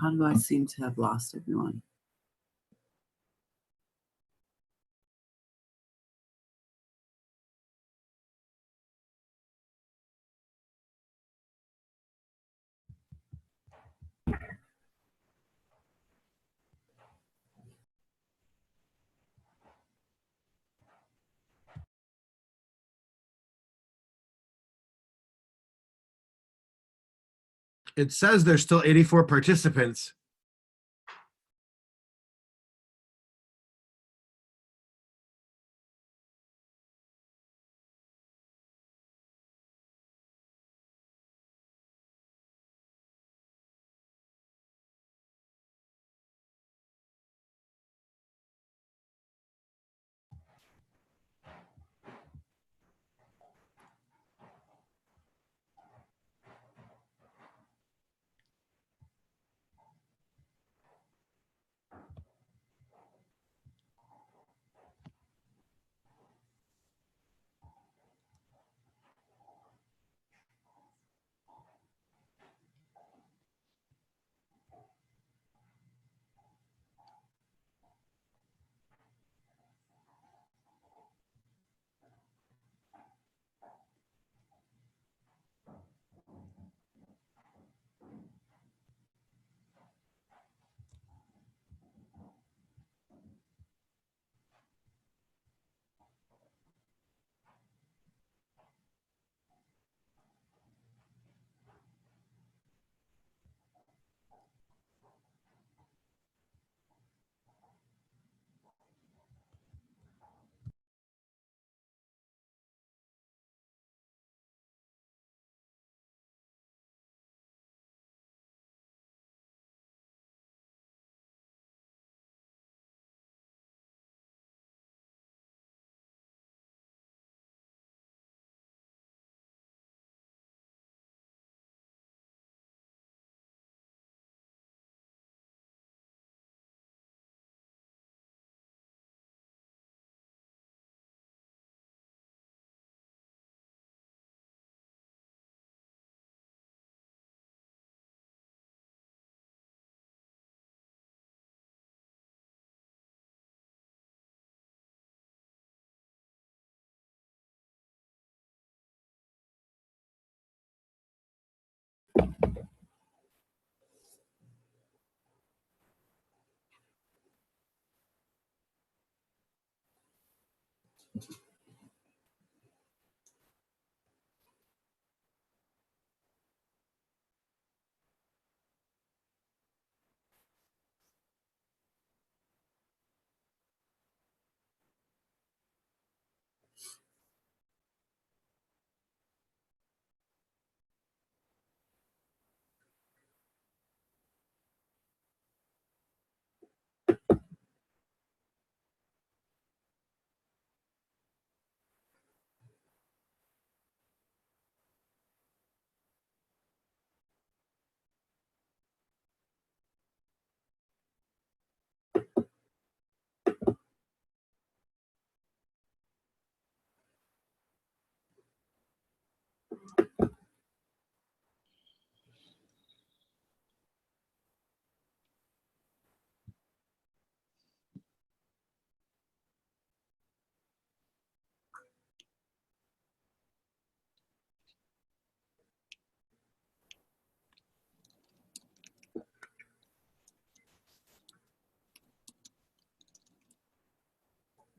How do I seem to have lost everyone? It says there's still 84 participants.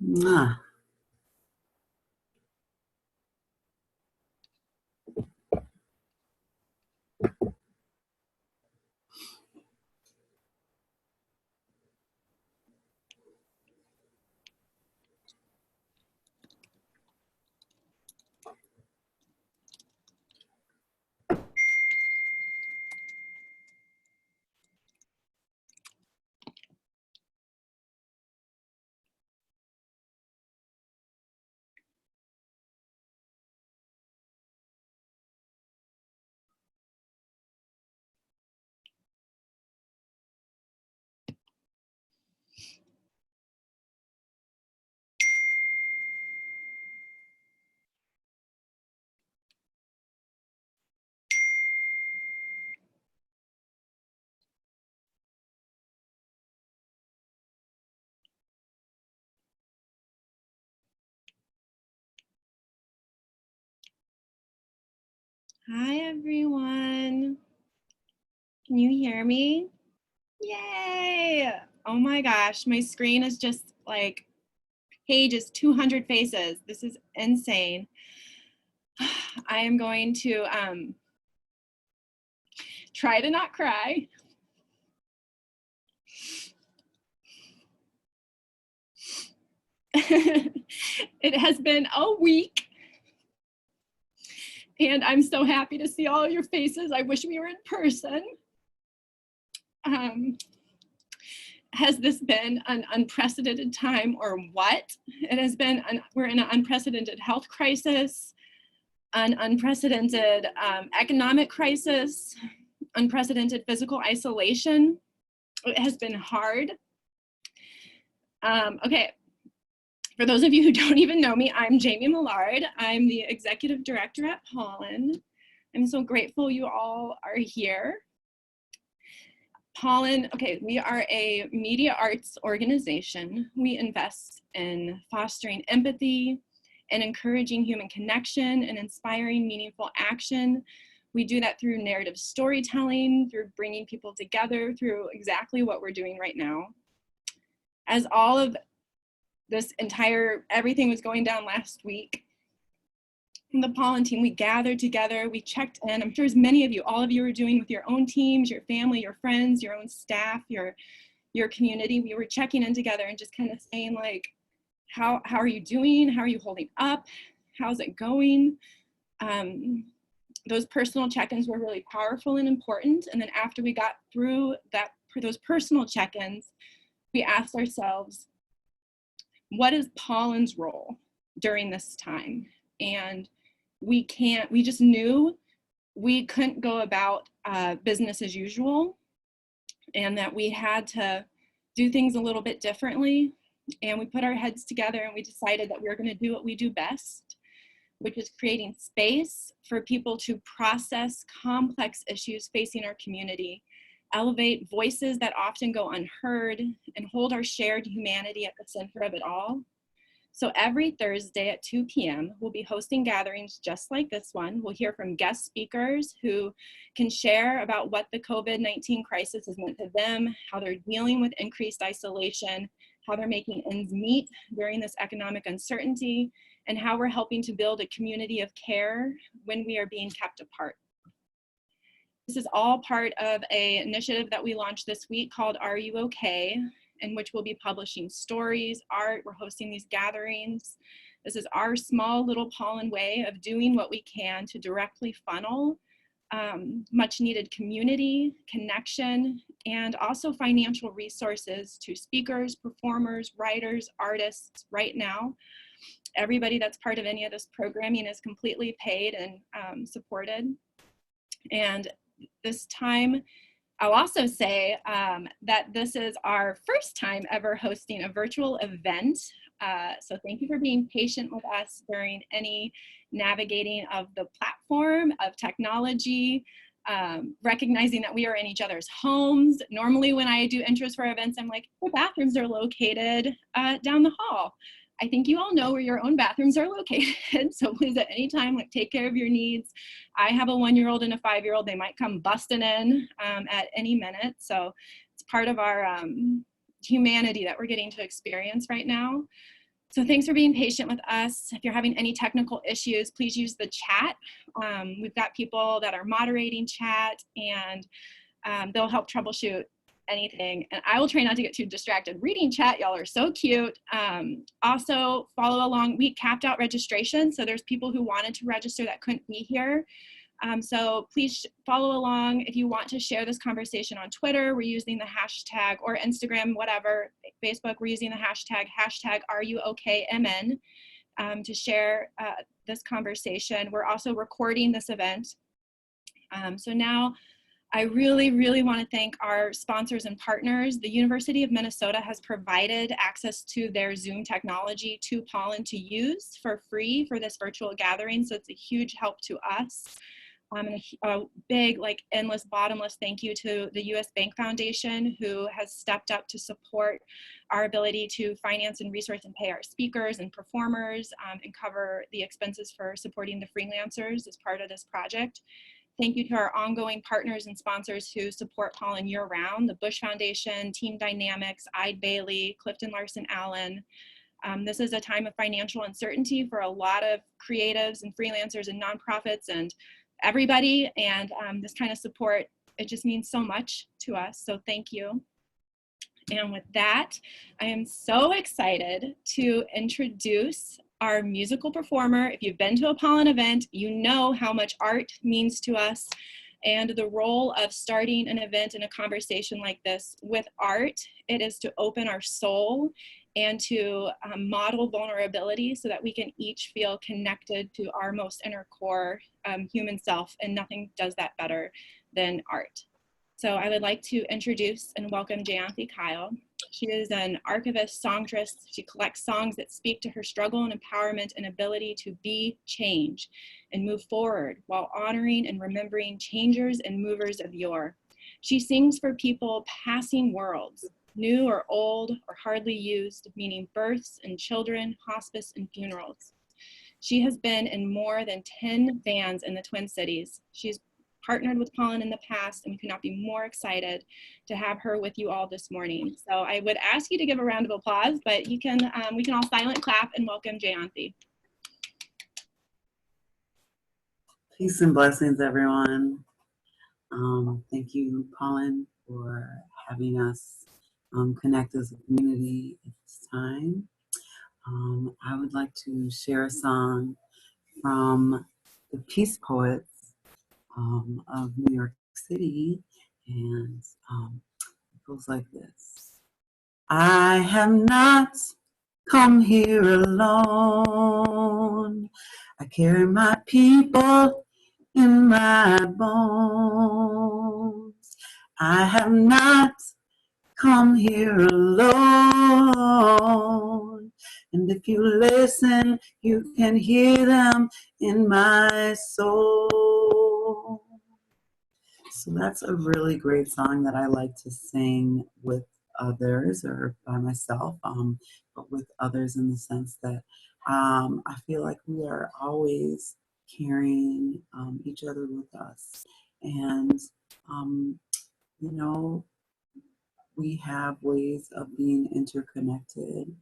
Mwah. Hi, everyone. Can you hear me? Yay! Oh my gosh, my screen is just like pages, 200 faces. This is insane. I am going to try to not cry. It has been a week, and I'm so happy to see all your faces. I wish we were in person. Has this been an unprecedented time or what? It has been, we're in an unprecedented health crisis, an unprecedented economic crisis, unprecedented physical isolation. It has been hard. Okay, for those of you who don't even know me, I'm Jamie Millard. I'm the executive director at Pollen. I'm so grateful you all are here. Pollen, okay, we are a media arts organization. We invest in fostering empathy and encouraging human connection and inspiring meaningful action. We do that through narrative storytelling, through bringing people together, through exactly what we're doing right now. As all of this everything was going down last week, the Pollen team, we gathered together, we checked in. I'm sure as many of you, all of you are doing with your own teams, your family, your friends, your own staff, your community. We were checking in together and just kind of saying like, how are you doing? How are you holding up? How's it going? Those personal check-ins were really powerful and important. And then after we got through those personal check-ins, we asked ourselves, what is Pollen's role during this time? And we just knew we couldn't go about business as usual, and that we had to do things a little bit differently. And we put our heads together and we decided that we were going to do what we do best, which is creating space for people to process complex issues facing our community, elevate voices that often go unheard, and hold our shared humanity at the center of it all. So every Thursday at 2 p.m., we'll be hosting gatherings just like this one. We'll hear from guest speakers who can share about what the COVID-19 crisis has meant to them, how they're dealing with increased isolation, how they're making ends meet during this economic uncertainty, and how we're helping to build a community of care when we are being kept apart. This is all part of an initiative that we launched this week called Are You Okay?, in which we'll be publishing stories, art. We're hosting these gatherings. This is our small little Pollen way of doing what we can to directly funnel much needed community, connection, and also financial resources to speakers, performers, writers, artists. Right now, everybody that's part of any of this programming is completely paid and supported. And this time, I'll also say that this is our first time ever hosting a virtual event So thank you for being patient with us during any navigating of the platform, of technology, recognizing that we are in each other's homes. Normally when I do intros for events, I'm like, the bathrooms are located down the hall. I think you all know where your own bathrooms are located. So please at any time, like, take care of your needs. I have a 1-year-old and a 5-year-old. They might come busting in at any minute. So it's part of our humanity that we're getting to experience right now. So thanks for being patient with us. If you're having any technical issues, please use the chat. We've got people that are moderating chat, and they'll help troubleshoot anything. And I will try not to get too distracted reading chat. Y'all are so cute. Also follow along. We capped out registration, so there's people who wanted to register that couldn't be here. So please follow along. If you want to share this conversation on Twitter, we're using the hashtag, or Instagram, whatever, Facebook, we're using the hashtag RUOKMN to share this conversation. We're also recording this event. So now I really, really want to thank our sponsors and partners. The University of Minnesota has provided access to their Zoom technology to Pollen to use for free for this virtual gathering. So it's a huge help to us. And a big, like, endless, bottomless thank you to the U.S. Bank Foundation, who has stepped up to support our ability to finance and resource and pay our speakers and performers and cover the expenses for supporting the freelancers as part of this project. Thank you to our ongoing partners and sponsors who support Pollen year-round, the Bush Foundation, Team Dynamics, Ide Bailey, Clifton Larson Allen. This is a time of financial uncertainty for a lot of creatives and freelancers and nonprofits and everybody, and this kind of support, it just means so much to us, so thank you. And with that, I am so excited to introduce our musical performer. If you've been to a Pollen event, you know how much art means to us, and the role of starting an event and a conversation like this with art, it is to open our soul and to model vulnerability so that we can each feel connected to our most inner core human self, and nothing does that better than art. So I would like to introduce and welcome Jayanthi Kyle. She is an archivist, songstress. She collects songs that speak to her struggle and empowerment and ability to be change and move forward while honoring and remembering changers and movers of yore. She sings for people passing worlds, new or old or hardly used, meaning births and children, hospice and funerals. She has been in more than 10 bands in the Twin Cities. She's partnered with Pollen in the past, and we could not be more excited to have her with you all this morning. So I would ask you to give a round of applause, but you can, we can all silent clap and welcome Jayanthi. Peace and blessings, everyone. Thank you, Pollen, for having us connect as a community at this time. I would like to share a song from the Peace Poets of New York City, and it goes like this. I have not come here alone. I carry my people in my bones. I have not come here alone. And if you listen, you can hear them in my soul. So that's a really great song that I like to sing with others or by myself, but with others in the sense that I feel like we are always carrying each other with us. And, you know, we have ways of being interconnected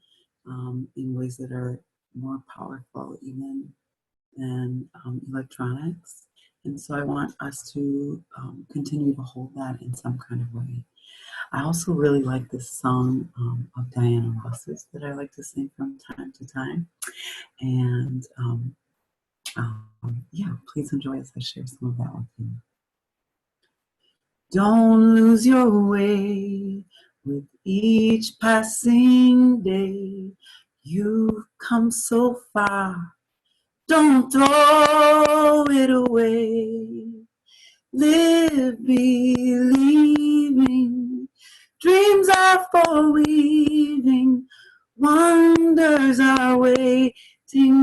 in ways that are more powerful even than electronics. And so I want us to continue to hold that in some kind of way. I also really like this song of Diana Ross's that I like to sing from time to time. And yeah, please enjoy as I share some of that with you. Don't lose your way with each passing day. You've come so far. Don't throw it away. Live believing. Dreams are for weaving. Wonders are waiting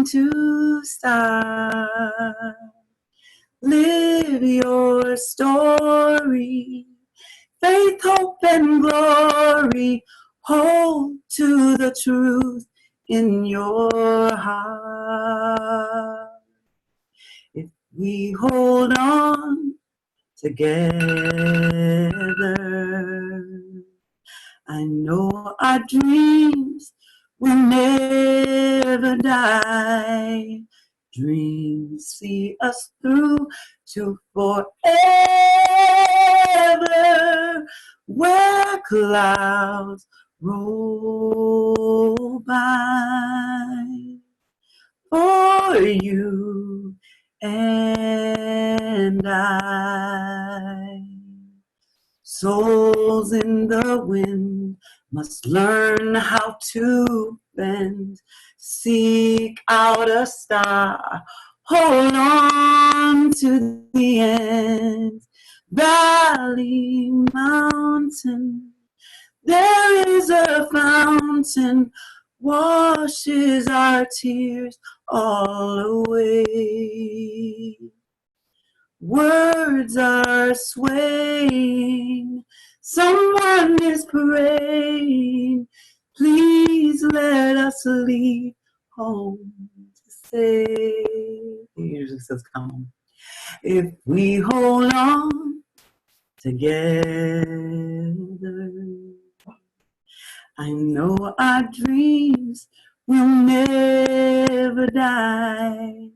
to start. Live your story, faith, hope, and glory. Hold to the truth in your heart. If we hold on together, I know our dreams will never die. Dreams see us through to forever, where clouds roll by. For you and I. Souls in the wind must learn how to bend. Seek out a star, hold on to the end. Valley, mountain, there is a fountain, washes our tears all away. Words are swaying, someone is praying, please let us leave home to say. He usually says come home. If we hold on together, I know our dreams will never die.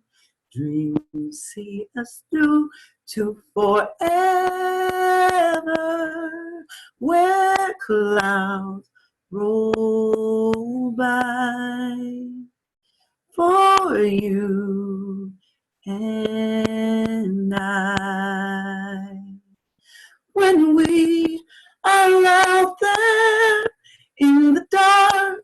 Dreams see us through to forever, where clouds roll by. For you and I. When we are out there in the dark,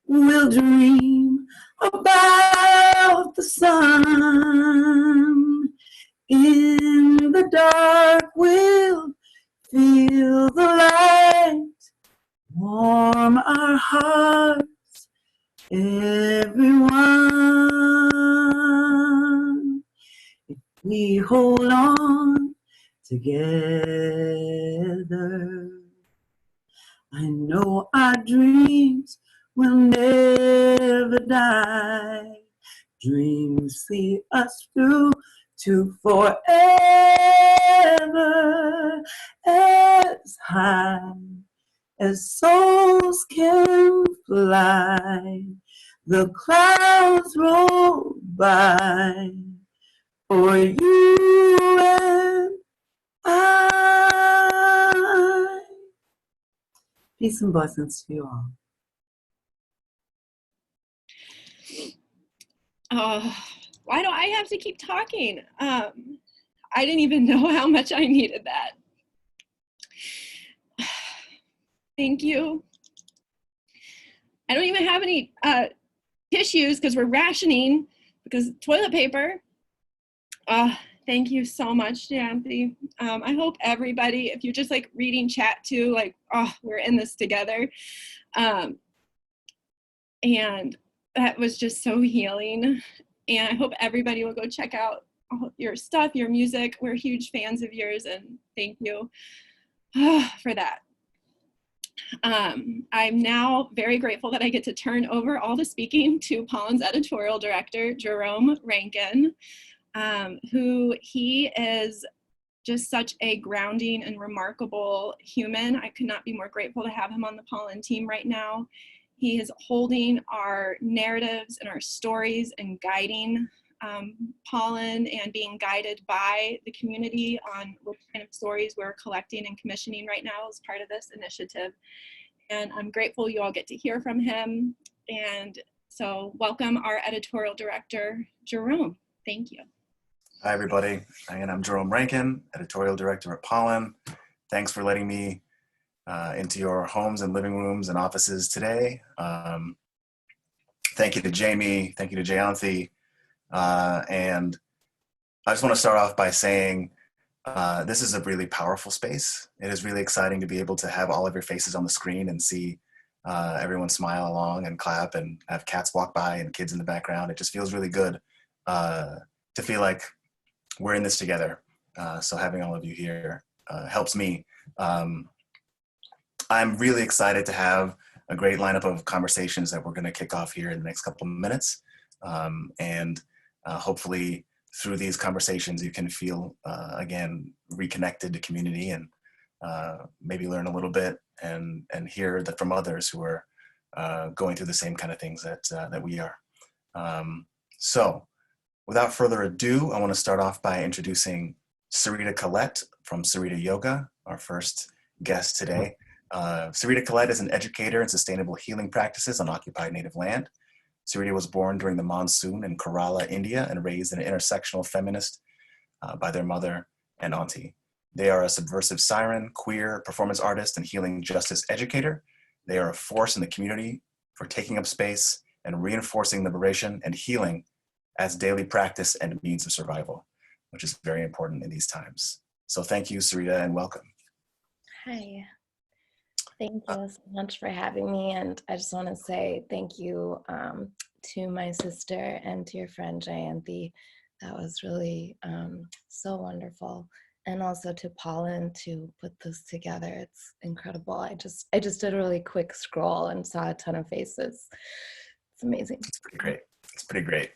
we'll dream about the sun. In the dark, we'll feel the light warm our hearts, everyone. If we hold on together, I know our dreams will never die. Dreams see us through to forever, as high as souls can fly. The clouds roll by for you and I. Peace and blessings to you all. Why do I have to keep talking? I didn't even know how much I needed that. Thank you. I don't even have any tissues because we're rationing because toilet paper. Thank you so much, Jayanthi. I hope everybody, if you're just like reading chat too, like, we're in this together. And that was just so healing. And I hope everybody will go check out all your stuff, your music. We're huge fans of yours, and thank you for that. I'm now very grateful that I get to turn over all the speaking to Pollen's editorial director, Jerome Rankin, who he is just such a grounding and remarkable human. I could not be more grateful to have him on the Pollen team right now. He is holding our narratives and our stories and guiding Pollen and being guided by the community on what kind of stories we're collecting and commissioning right now as part of this initiative. And I'm grateful you all get to hear from him. And so welcome our editorial director, Jerome. Thank you. Hi, everybody. Again, I'm Jerome Rankin, editorial director at Pollen. Thanks for letting me into your homes and living rooms and offices today. Thank you to Jamie, thank you to Jayanthi. And I just want to start off by saying this is a really powerful space. It is really exciting to be able to have all of your faces on the screen and see everyone smile along and clap and have cats walk by and kids in the background. It just feels really good to feel like we're in this together. So having all of you here helps me. I'm really excited to have a great lineup of conversations that we're going to kick off here in the next couple of minutes. And hopefully through these conversations, you can feel, again, reconnected to community and maybe learn a little bit and hear that from others who are going through the same kind of things that we are. So without further ado, I want to start off by introducing Serita Colette from Serita Yoga, our first guest today. Serita Colette is an educator in sustainable healing practices on occupied native land. Serita was born during the monsoon in Kerala, India, and raised an intersectional feminist by their mother and auntie. They are a subversive siren, queer, performance artist, and healing justice educator. They are a force in the community for taking up space and reinforcing liberation and healing as daily practice and means of survival, which is very important in these times. So thank you, Serita, and welcome. Hi. Thank you so much for having me. And I just want to say thank you to my sister and to your friend Jayanthi. That was really so wonderful. And also to Paulin to put this together. It's incredible. I just did a really quick scroll and saw a ton of faces. It's amazing. It's pretty great. It's pretty great.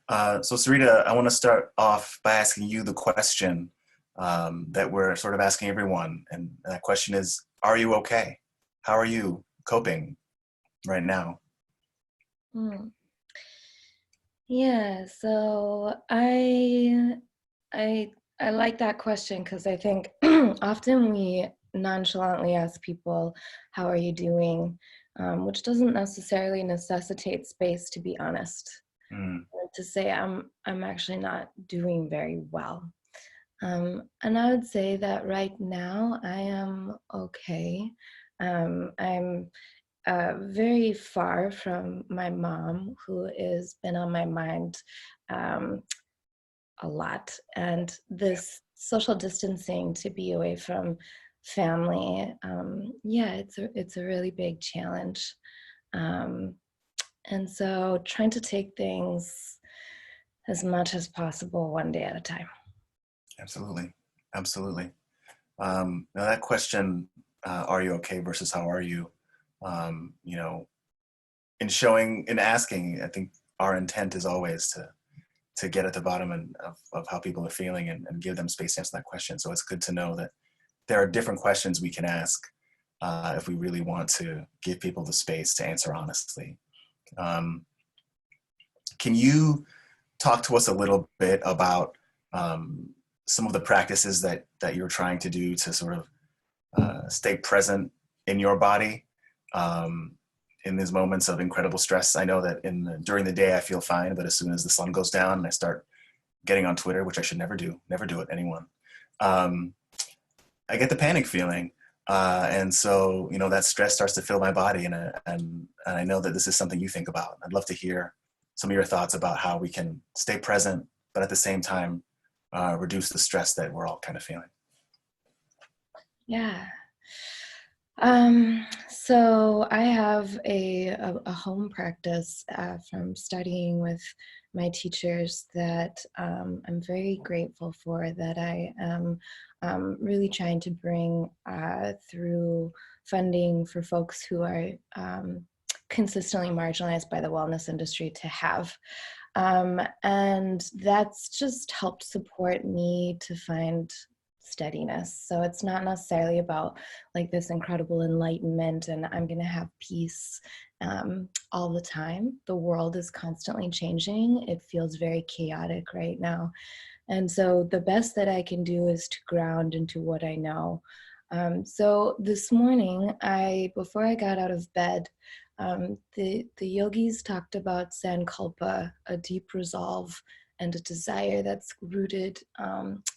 So Serita, I want to start off by asking you the question that we're sort of asking everyone. And that question is, are you okay? How are you coping right now? Yeah, so I like that question because I think often we nonchalantly ask people, how are you doing? Which doesn't necessarily necessitate space to be honest. To say I'm actually not doing very well. And I would say that right now I am okay. I'm very far from my mom, who has been on my mind a lot. And this social distancing to be away from family, yeah, it's a really big challenge. And so trying to take things as much as possible one day at a time. Absolutely. Absolutely. Now that question, are you okay versus how are you? You know, in asking, I think our intent is always to get at the bottom of how people are feeling and give them space to answer that question. So it's good to know that there are different questions we can ask if we really want to give people the space to answer honestly. Can you talk to us a little bit about some of the practices that you're trying to do to sort of stay present in your body in these moments of incredible stress? I know that during the day I feel fine, but as soon as the sun goes down and I start getting on Twitter, which I should never do it, anyone, I get the panic feeling. And so, you know, that stress starts to fill my body, and I know that this is something you think about. I'd love to hear some of your thoughts about how we can stay present, but at the same time, reduce the stress that we're all kind of feeling. Yeah. So I have a home practice from studying with my teachers that I'm very grateful for, that I am really trying to bring through funding for folks who are consistently marginalized by the wellness industry to have. And that's just helped support me to find steadiness. So it's not necessarily about like this incredible enlightenment and I'm going to have peace all the time. The world is constantly changing. It feels very chaotic right now. And so the best that I can do is to ground into what I know. So this morning, before I got out of bed, the yogis talked about sankalpa, a deep resolve and a desire that's rooted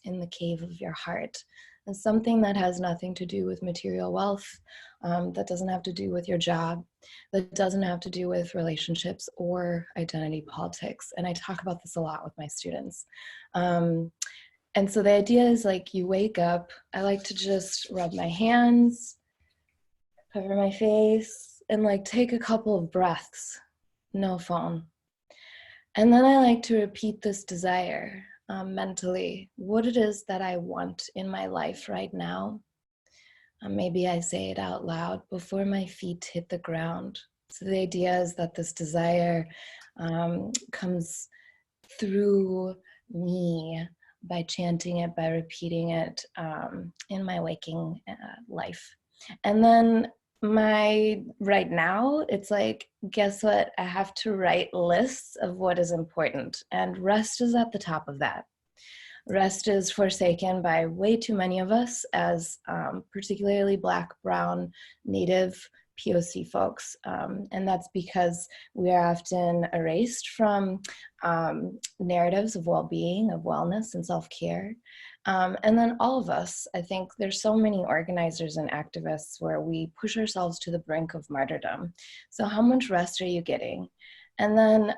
in the cave of your heart. And something that has nothing to do with material wealth, that doesn't have to do with your job, that doesn't have to do with relationships or identity politics. And I talk about this a lot with my students. And so the idea is like you wake up, I like to just rub my hands, cover my face, and like take a couple of breaths, no phone. And then I like to repeat this desire mentally, what it is that I want in my life right now. Maybe I say it out loud before my feet hit the ground. So the idea is that this desire comes through me by chanting it, by repeating it in my waking life. And then right now, it's like, guess what? I have to write lists of what is important, and rest is at the top of that. Rest is forsaken by way too many of us as particularly Black, Brown, Native, POC folks. And that's because we are often erased from narratives of well-being, of wellness and self-care. And then all of us, I think there's so many organizers and activists where we push ourselves to the brink of martyrdom. So how much rest are you getting? And then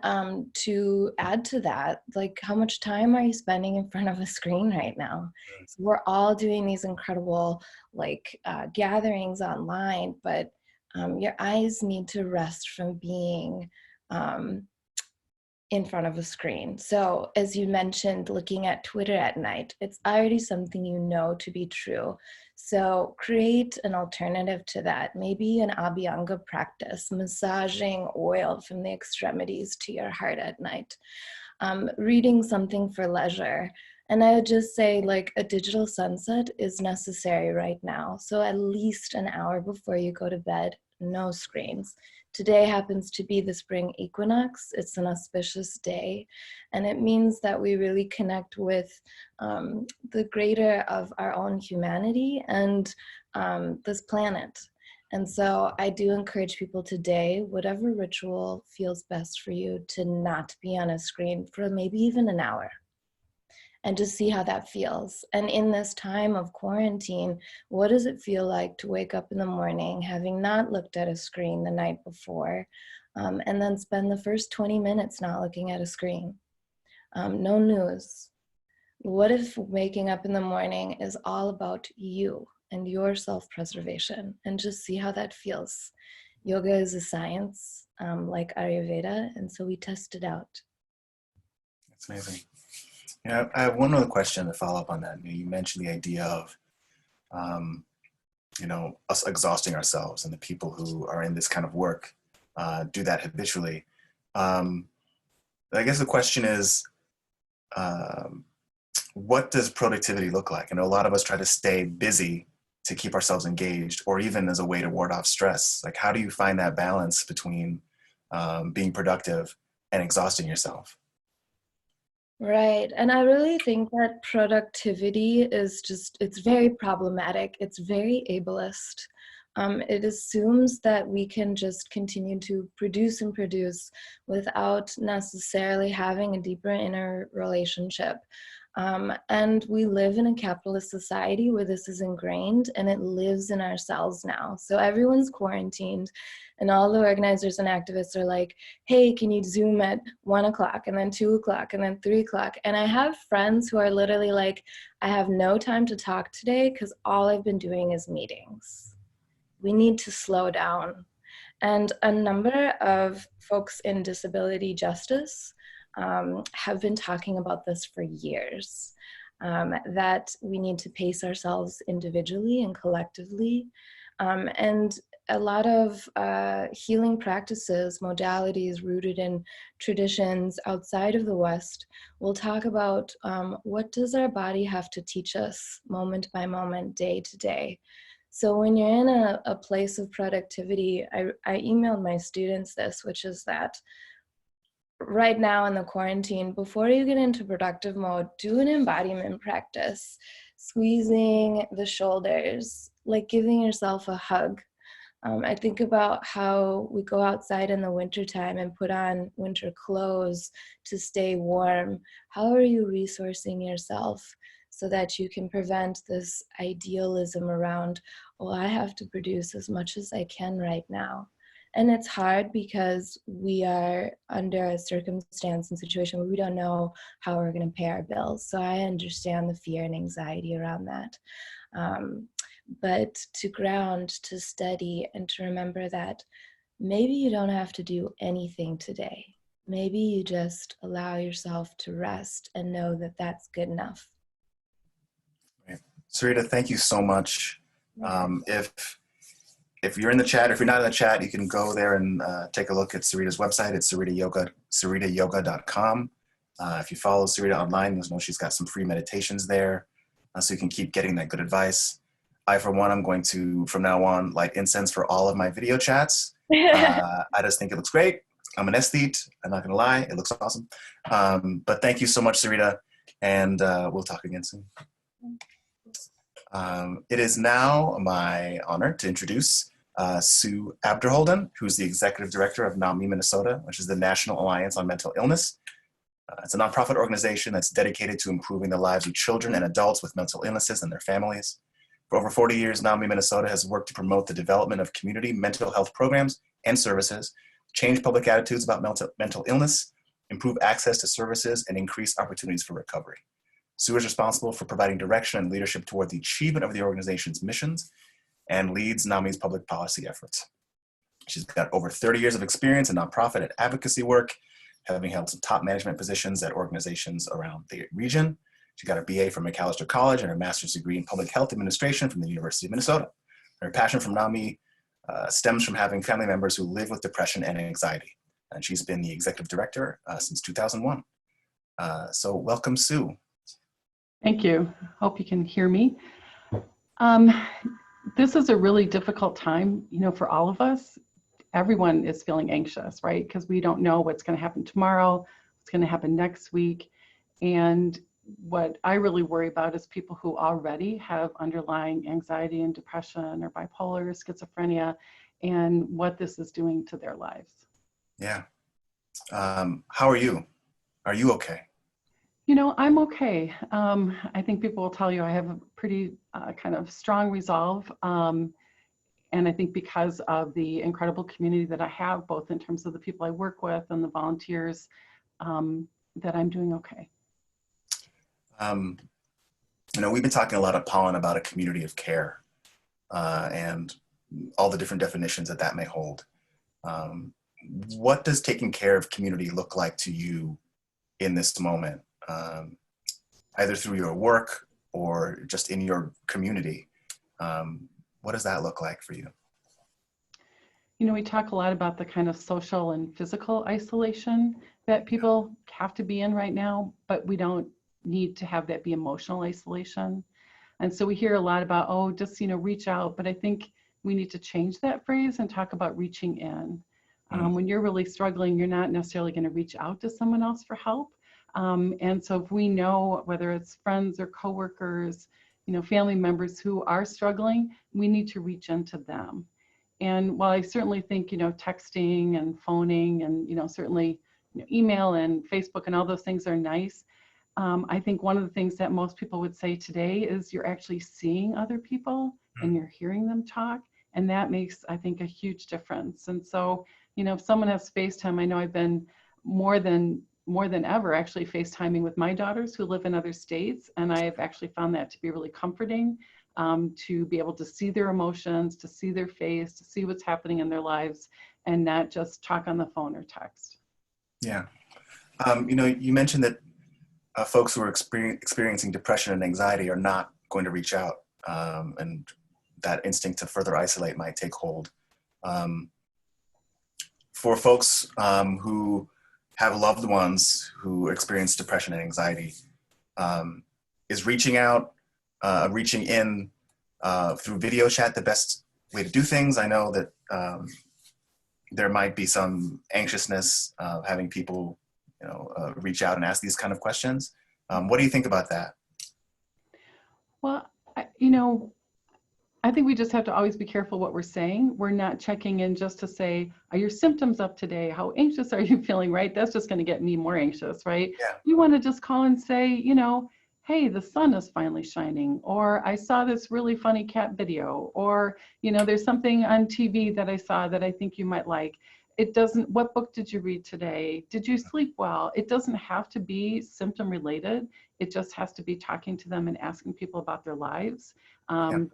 to add to that, like, how much time are you spending in front of a screen right now? So we're all doing these incredible like gatherings online, but your eyes need to rest from being in front of a screen. So as you mentioned, looking at Twitter at night, it's already something you know to be true. So create an alternative to that, maybe an Abhyanga practice, massaging oil from the extremities to your heart at night, reading something for leisure. And I would just say, like, a digital sunset is necessary right now. So at least an hour before you go to bed, no screens. Today happens to be the spring equinox. It's an auspicious day, and it means that we really connect with the greater of our own humanity and this planet. And so I do encourage people today, whatever ritual feels best for you, to not be on a screen for maybe even an hour, and just see how that feels. And in this time of quarantine, what does it feel like to wake up in the morning having not looked at a screen the night before, and then spend the first 20 minutes not looking at a screen? No news. What if waking up in the morning is all about you and your self-preservation, and just see how that feels? Yoga is a science, like Ayurveda, and so we test it out. That's amazing. Yeah, I have one other question to follow up on that. You mentioned the idea of, us exhausting ourselves, and the people who are in this kind of work do that habitually. I guess the question is, what does productivity look like? I know a lot of us try to stay busy to keep ourselves engaged, or even as a way to ward off stress. Like, how do you find that balance between being productive and exhausting yourself? Right. And I really think that productivity is it's very problematic. It's very ableist. It assumes that we can just continue to produce and produce without necessarily having a deeper inner relationship. And we live in a capitalist society where this is ingrained, and it lives in our cells now. So everyone's quarantined, and all the organizers and activists are like, hey, can you Zoom at 1 o'clock and then 2 o'clock and then 3 o'clock? And I have friends who are literally like, I have no time to talk today because all I've been doing is meetings. We need to slow down. And a number of folks in disability justice have been talking about this for years, that we need to pace ourselves individually and collectively. And a lot of healing practices, modalities rooted in traditions outside of the West will talk about what does our body have to teach us moment by moment, day to day. So when you're in a place of productivity, I emailed my students this, which is that right now in the quarantine, before you get into productive mode, do an embodiment practice, squeezing the shoulders, like giving yourself a hug. I think about how we go outside in the wintertime and put on winter clothes to stay warm. How are you resourcing yourself so that you can prevent this idealism around, oh, I have to produce as much as I can right now? And it's hard because we are under a circumstance and situation where we don't know how we're going to pay our bills. So I understand the fear and anxiety around that. But to ground, to steady, and to remember that maybe you don't have to do anything today. Maybe you just allow yourself to rest and know that that's good enough. Right. Serita, thank you so much. If you're in the chat, or if you're not in the chat, you can go there and take a look at Serita's website. It's seritayoga.com. If you follow Serita online, you'll know she's got some free meditations there, so you can keep getting that good advice. I, for one, I'm going to, from now on, light incense for all of my video chats. I just think it looks great. I'm an aesthete. I'm not going to lie. It looks awesome. But thank you so much, Serita, and we'll talk again soon. It is now my honor to introduce Sue Abderholden, who's the Executive Director of NAMI Minnesota, which is the National Alliance on Mental Illness. It's a nonprofit organization that's dedicated to improving the lives of children and adults with mental illnesses and their families. For over 40 years, NAMI Minnesota has worked to promote the development of community mental health programs and services, change public attitudes about mental illness, improve access to services, and increase opportunities for recovery. Sue is responsible for providing direction and leadership toward the achievement of the organization's missions and leads NAMI's public policy efforts. She's got over 30 years of experience in nonprofit and advocacy work, having held some top management positions at organizations around the region. She got a BA from McAllister College and her master's degree in public health administration from the University of Minnesota. Her passion for NAMI stems from having family members who live with depression and anxiety. And she's been the executive director since 2001. So welcome, Sue. Thank you. Hope you can hear me. This is a really difficult time, for all of us. Everyone is feeling anxious, right? Because we don't know what's going to happen tomorrow, what's going to happen next week. And what I really worry about is people who already have underlying anxiety and depression or bipolar, schizophrenia, and what this is doing to their lives. Yeah. How are you? Are you okay? I'm okay. I think people will tell you I have a pretty kind of strong resolve. And I think because of the incredible community that I have, both in terms of the people I work with and the volunteers, that I'm doing okay. We've been talking a lot of Pollen about a community of care and all the different definitions that may hold. What does taking care of community look like to you in this moment? Either through your work or just in your community. What does that look like for you? We talk a lot about the kind of social and physical isolation that people have to be in right now, but we don't need to have that be emotional isolation. And so we hear a lot about, just, reach out, but I think we need to change that phrase and talk about reaching in. When you're really struggling, you're not necessarily going to reach out to someone else for help. And so if we know, whether it's friends or coworkers, family members who are struggling, we need to reach into them. And while I certainly think, texting and phoning and, certainly email and Facebook and all those things are nice, I think one of the things that most people would say today is you're actually seeing other people and you're hearing them talk. And that makes, I think, a huge difference. And so, if someone has FaceTime, I know I've been more than ever actually FaceTiming with my daughters who live in other states. And I've actually found that to be really comforting, to be able to see their emotions, to see their face, to see what's happening in their lives, and not just talk on the phone or text. Yeah. You mentioned that folks who are experiencing depression and anxiety are not going to reach out, and that instinct to further isolate might take hold. For folks who have loved ones who experience depression and anxiety, is reaching out, reaching in through video chat the best way to do things? I know that there might be some anxiousness having people, reach out and ask these kind of questions. What do you think about that? Well, I think we just have to always be careful what we're saying. We're not checking in just to say, are your symptoms up today? How anxious are you feeling, right? That's just going to get me more anxious, right? Yeah. You want to just call and say, hey, the sun is finally shining, or I saw this really funny cat video, or, there's something on TV that I saw that I think you might like. What book did you read today? Did you sleep well? It doesn't have to be symptom related. It just has to be talking to them and asking people about their lives,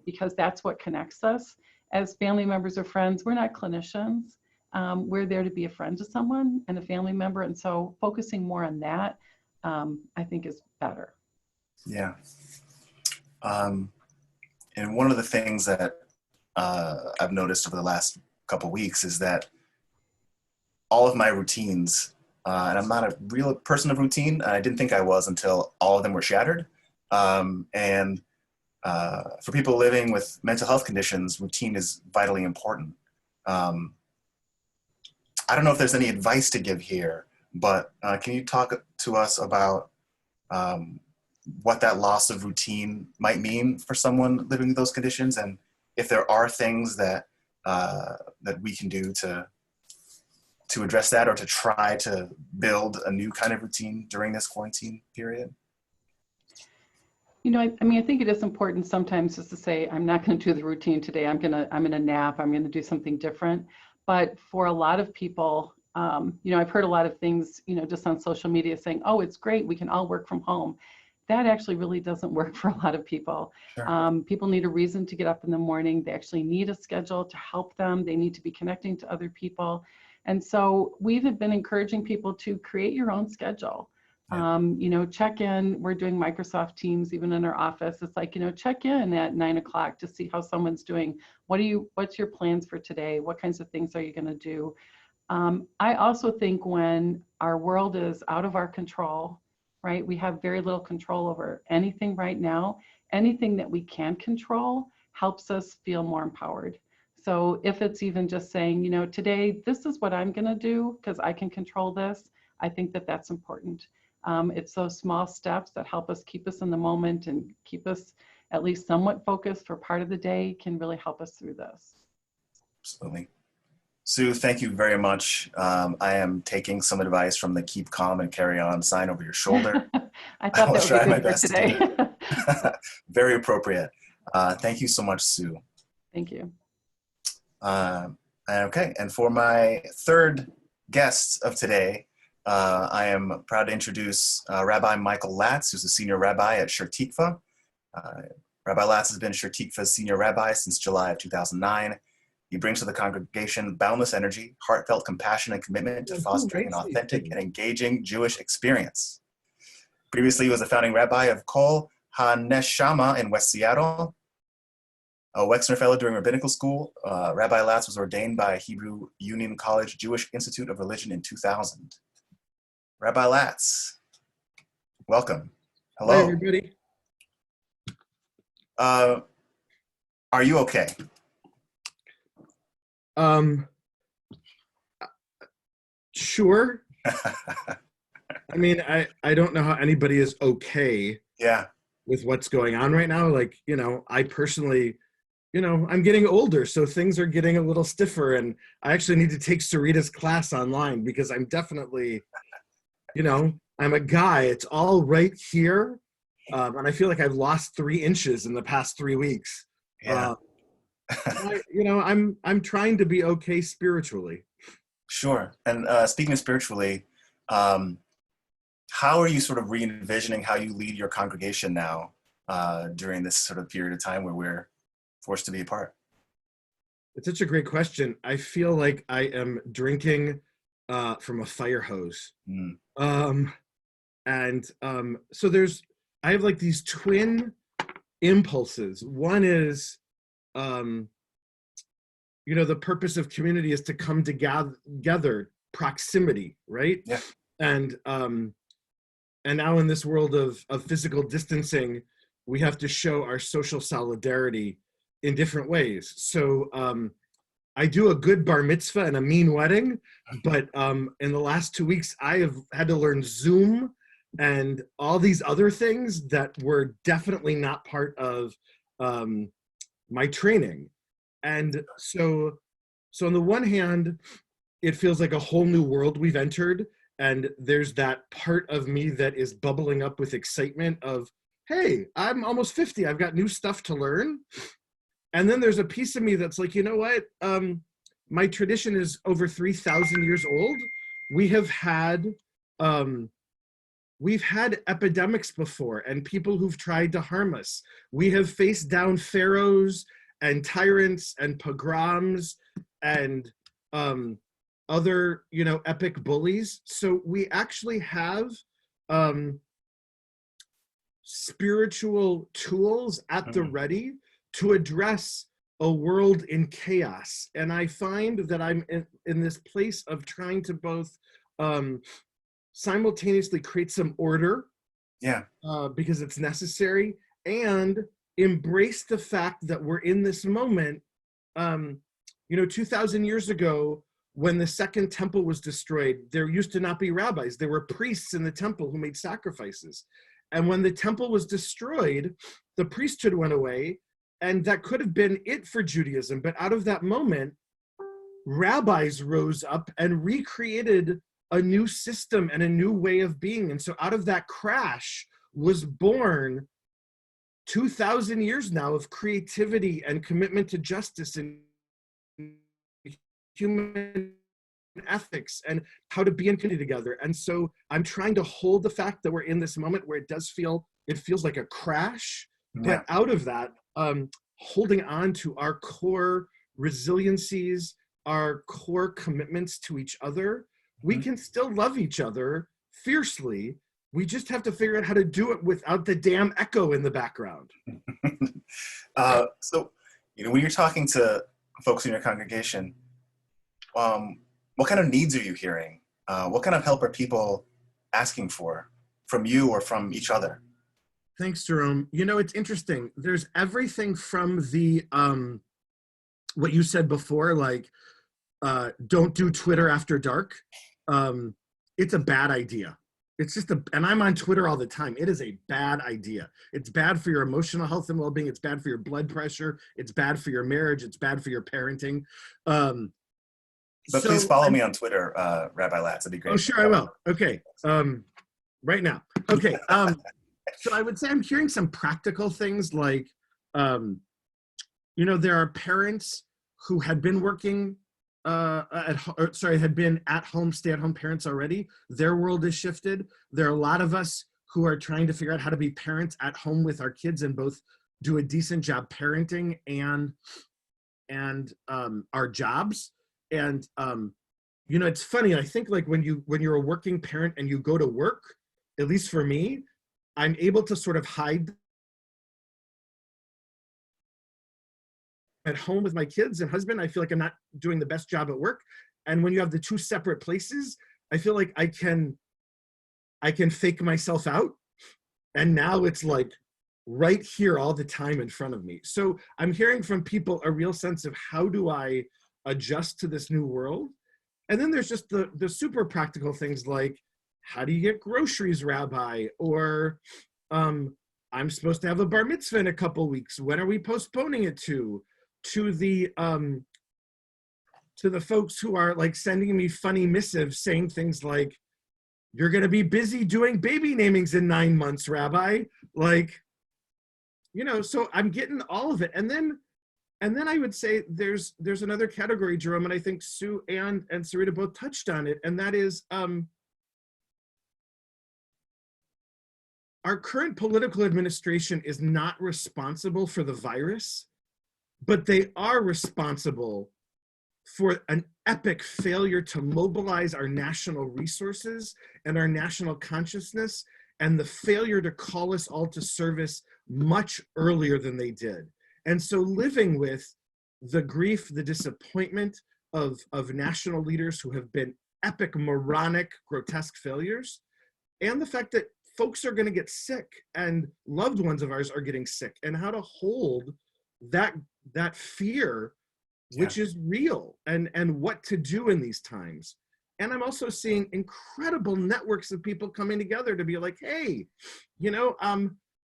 because that's what connects us. As family members or friends, we're not clinicians. We're there to be a friend to someone and a family member. And so focusing more on that, I think is better. Yeah. And one of the things that I've noticed over the last couple of weeks is that all of my routines, and I'm not a real person of routine, I didn't think I was until all of them were shattered. And for people living with mental health conditions, routine is vitally important. I don't know if there's any advice to give here, but can you talk to us about what that loss of routine might mean for someone living with those conditions, and if there are things that that we can do to address that, or to try to build a new kind of routine during this quarantine period? You know, I mean, I think it is important sometimes just to say, I'm not going to do the routine today. I'm going to nap. I'm going to do something different. But for a lot of people, you know, I've heard a lot of things, you know, just on social media saying, oh, it's great, we can all work from home. That actually really doesn't work for a lot of people. Sure. People need a reason to get up in the morning. They actually need a schedule to help them. They need to be connecting to other people. And so we've been encouraging people to create your own schedule. Yeah. You know, check in. We're doing Microsoft Teams, even in our office. It's like, you know, check in at 9 o'clock to see how someone's doing. What's your plans for today? What kinds of things are you going to do? I also think when our world is out of our control, right? We have very little control over anything right now. Anything that we can control helps us feel more empowered. So if it's even just saying, you know, today, this is what I'm going to do because I can control this, I think that that's important. It's those small steps that help us keep us in the moment and keep us at least somewhat focused for part of the day can really help us through this. Absolutely. Sue, thank you very much. I am taking some advice from the keep calm and carry on sign over your shoulder. I thought that would be good for today. Very appropriate. Thank you so much, Sue. Thank you. Okay, and for my third guest of today, I am proud to introduce Rabbi Michael Latz, who's a senior rabbi at Shir Tikvah. Rabbi Latz has been Shir Tikvah's senior rabbi since July of 2009. He brings to the congregation boundless energy, heartfelt compassion, and commitment to fostering an authentic and engaging Jewish experience. Previously, he was the founding rabbi of Kol HaNeshama in West Seattle. A Wexner Fellow during rabbinical school, Rabbi Latz was ordained by Hebrew Union College Jewish Institute of Religion in 2000. Rabbi Latz, welcome. Hello. Hi, everybody. Are you okay? Sure. I mean, I don't know how anybody is okay. Yeah. With what's going on right now. Like, you know, I personally, you know, I'm getting older, so things are getting a little stiffer, and I actually need to take Serita's class online because I'm definitely, you know, I'm a guy. It's all right here, and I feel like I've lost 3 inches in the past 3 weeks. Yeah. You know, I'm trying to be okay spiritually. Sure. And speaking of spiritually, how are you sort of re-envisioning how you lead your congregation now during this sort of period of time where we're forced to be apart? It's such a great question. I feel like I am drinking from a fire hose. So I have like these twin impulses. One is, you know, the purpose of community is to come together, proximity, right? Yeah. And now in this world of physical distancing, we have to show our social solidarity in different ways. So I do a good bar mitzvah and a mean wedding, but in the last 2 weeks, I have had to learn Zoom and all these other things that were definitely not part of my training. And so on the one hand, it feels like a whole new world we've entered. And there's that part of me that is bubbling up with excitement of, hey, I'm almost 50. I've got new stuff to learn. And then there's a piece of me that's like, you know what? My tradition is over 3,000 years old. We've had epidemics before and people who've tried to harm us. We have faced down pharaohs and tyrants and pogroms and other, you know, epic bullies. So we actually have spiritual tools at the ready to address a world in chaos. And I find that I'm in this place of trying to both simultaneously create some order, because it's necessary, and embrace the fact that we're in this moment. You know, 2,000 years ago, when the second temple was destroyed, there used to not be rabbis. There were priests in the temple who made sacrifices. And when the temple was destroyed, the priesthood went away, and that could have been it for Judaism. But out of that moment, rabbis rose up and recreated a new system and a new way of being. And so out of that crash was born 2,000 years now of creativity and commitment to justice and human ethics and how to be in community together. And so I'm trying to hold the fact that we're in this moment where it feels like a crash, but out of that, holding on to our core resiliencies, our core commitments to each other. We can still love each other fiercely. We just have to figure out how to do it without the damn echo in the background. So, you know, when you're talking to folks in your congregation, what kind of needs are you hearing? What kind of help are people asking for from you or from each other? Thanks, Jerome. You know, it's interesting. There's everything from the, what you said before, like, don't do Twitter after dark. It's a bad idea. It's just and I'm on Twitter all the time. It is a bad idea. It's bad for your emotional health and well-being. It's bad for your blood pressure. It's bad for your marriage. It's bad for your parenting. But please follow me on Twitter, Rabbi Latz. It'd be great. Oh, sure, I will. Okay. Right now. Okay. So I would say I'm hearing some practical things like, you know, there are parents who had been working had been at home, stay-at-home parents already. Their world has shifted. There are a lot of us who are trying to figure out how to be parents at home with our kids and both do a decent job parenting and our jobs. And you know, it's funny. I think like when you're a working parent and you go to work, at least for me, I'm able to sort of hide at home with my kids and husband. I feel like I'm not doing the best job at work. And when you have the two separate places, I feel like I can fake myself out. And now it's like right here all the time in front of me. So I'm hearing from people a real sense of how do I adjust to this new world? And then there's just the super practical things like, how do you get groceries, Rabbi? Or I'm supposed to have a bar mitzvah in a couple weeks. When are we postponing it to? To the folks who are like sending me funny missives saying things like, you're going to be busy doing baby namings in 9 months, Rabbi. Like, you know, so I'm getting all of it. And then I would say there's another category, Jerome, and I think Sue and Serita both touched on it. And that is our current political administration is not responsible for the virus, but they are responsible for an epic failure to mobilize our national resources and our national consciousness, and the failure to call us all to service much earlier than they did. And so living with the grief, the disappointment of national leaders who have been epic, moronic, grotesque failures, and the fact that folks are gonna get sick and loved ones of ours are getting sick, and how to hold that fear, which is real, and what to do in these times. And I'm also seeing incredible networks of people coming together to be like, hey, you know,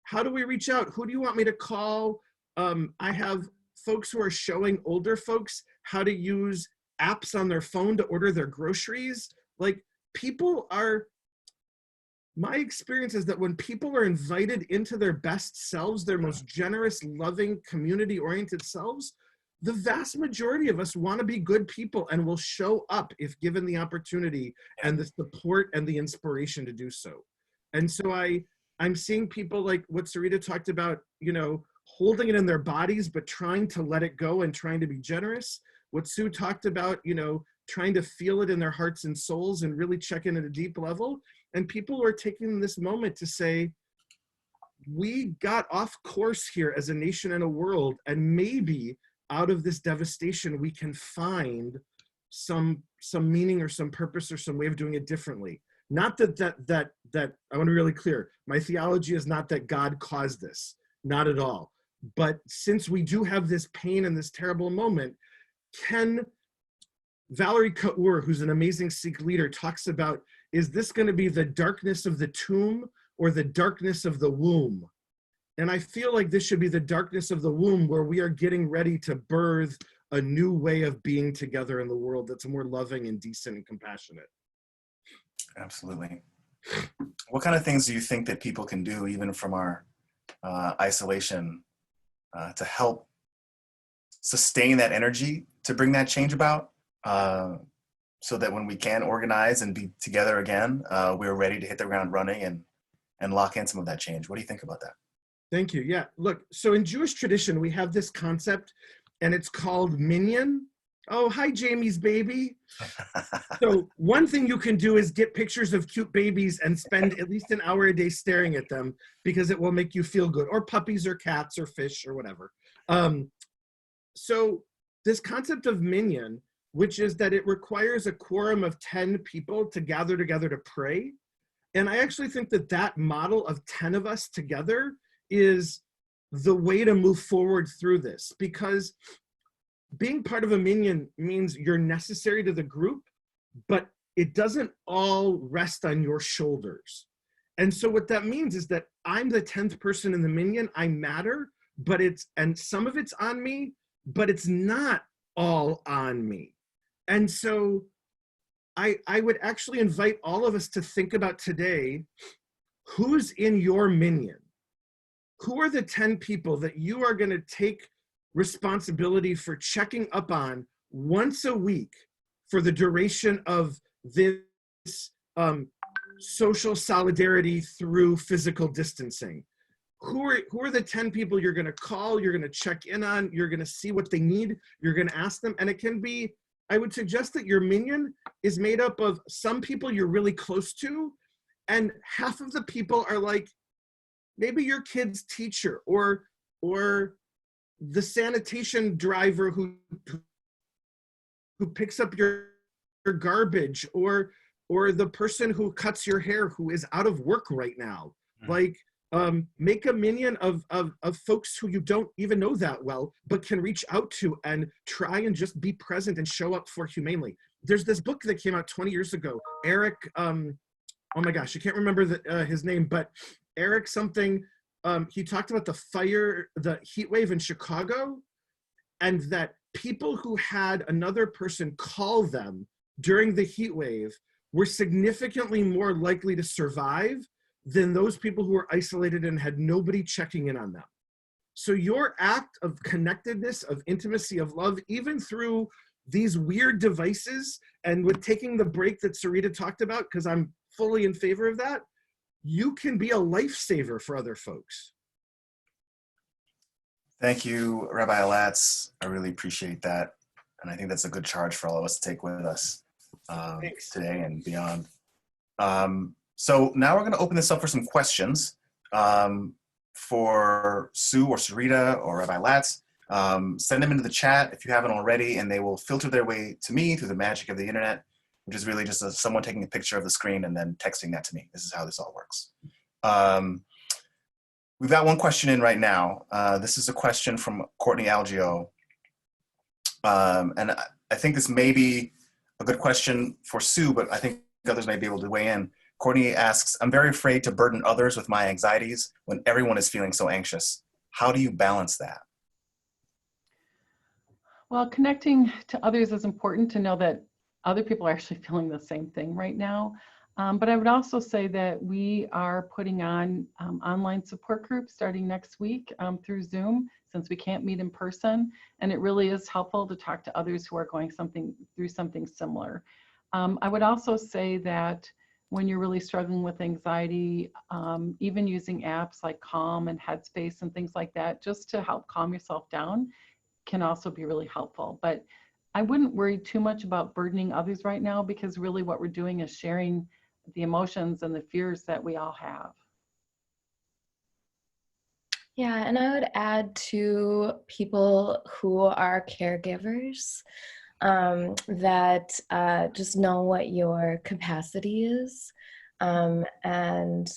how do we reach out? Who do you want me to call? I have folks who are showing older folks how to use apps on their phone to order their groceries. Like, people are, my experience is that when people are invited into their best selves, their most generous, loving, community-oriented selves, the vast majority of us want to be good people and will show up if given the opportunity and the support and the inspiration to do so. And so I'm seeing people like what Serita talked about, you know, holding it in their bodies, but trying to let it go and trying to be generous. What Sue talked about, you know, trying to feel it in their hearts and souls and really check in at a deep level. And people are taking this moment to say, we got off course here as a nation and a world, and maybe out of this devastation, we can find some meaning or some purpose or some way of doing it differently. Not that I want to be really clear. My theology is not that God caused this, not at all. But since we do have this pain and this terrible moment, Valerie Kaur, who's an amazing Sikh leader, talks about, is this going to be the darkness of the tomb or the darkness of the womb? And I feel like this should be the darkness of the womb, where we are getting ready to birth a new way of being together in the world that's more loving and decent and compassionate. Absolutely. What kind of things do you think that people can do, even from our isolation, to help sustain that energy, to bring that change about, so that when we can organize and be together again, we're ready to hit the ground running and lock in some of that change? What do you think about that? Thank you. Yeah, look, so in Jewish tradition, we have this concept, and it's called minyan. Oh, hi, Jamie's baby. So one thing you can do is get pictures of cute babies and spend at least an hour a day staring at them, because it will make you feel good, or puppies or cats or fish or whatever. So this concept of minyan, which is that it requires a quorum of 10 people to gather together to pray. And I actually think that that model of 10 of us together is the way to move forward through this, because being part of a minyan means you're necessary to the group, but it doesn't all rest on your shoulders. And so what that means is that I'm the 10th person in the minyan, I matter, and some of it's on me, but it's not all on me. And so I would actually invite all of us to think about today, who's in your minyan? Who are the 10 people that you are going to take responsibility for checking up on once a week for the duration of this social solidarity through physical distancing? Who are the 10 people you're going to call, you're going to check in on, you're going to see what they need, you're going to ask them? And it can be, I would suggest that your minyan is made up of some people you're really close to, and half of the people are like maybe your kid's teacher or the sanitation driver who picks up your garbage, or the person who cuts your hair who is out of work right now. Like, make a minyan of folks who you don't even know that well, but can reach out to and try and just be present and show up for humanely. There's this book that came out 20 years ago. Eric, oh my gosh, I can't remember his name, but Eric something, he talked about the heat wave in Chicago, and that people who had another person call them during the heat wave were significantly more likely to survive than those people who were isolated and had nobody checking in on them. So your act of connectedness, of intimacy, of love, even through these weird devices, and with taking the break that Serita talked about, because I'm fully in favor of that, you can be a lifesaver for other folks. Thank you, Rabbi Latz. I really appreciate that. And I think that's a good charge for all of us to take with us today and beyond. So now we're going to open this up for some questions for Sue or Serita or Rabbi Latz. Send them into the chat if you haven't already, and they will filter their way to me through the magic of the internet, which is really just someone taking a picture of the screen and then texting that to me. This is how this all works. We've got one question in right now. This is a question from Courtney Algio. And I think this may be a good question for Sue, but I think others may be able to weigh in. Courtney asks, I'm very afraid to burden others with my anxieties when everyone is feeling so anxious. How do you balance that? Well, connecting to others is important, to know that other people are actually feeling the same thing right now. But I would also say that we are putting on online support groups starting next week through Zoom, since we can't meet in person. And it really is helpful to talk to others who are going through something similar. I would also say that when you're really struggling with anxiety, even using apps like Calm and Headspace and things like that, just to help calm yourself down, can also be really helpful. But I wouldn't worry too much about burdening others right now, because really what we're doing is sharing the emotions and the fears that we all have. Yeah, and I would add to people who are caregivers that just know what your capacity is. And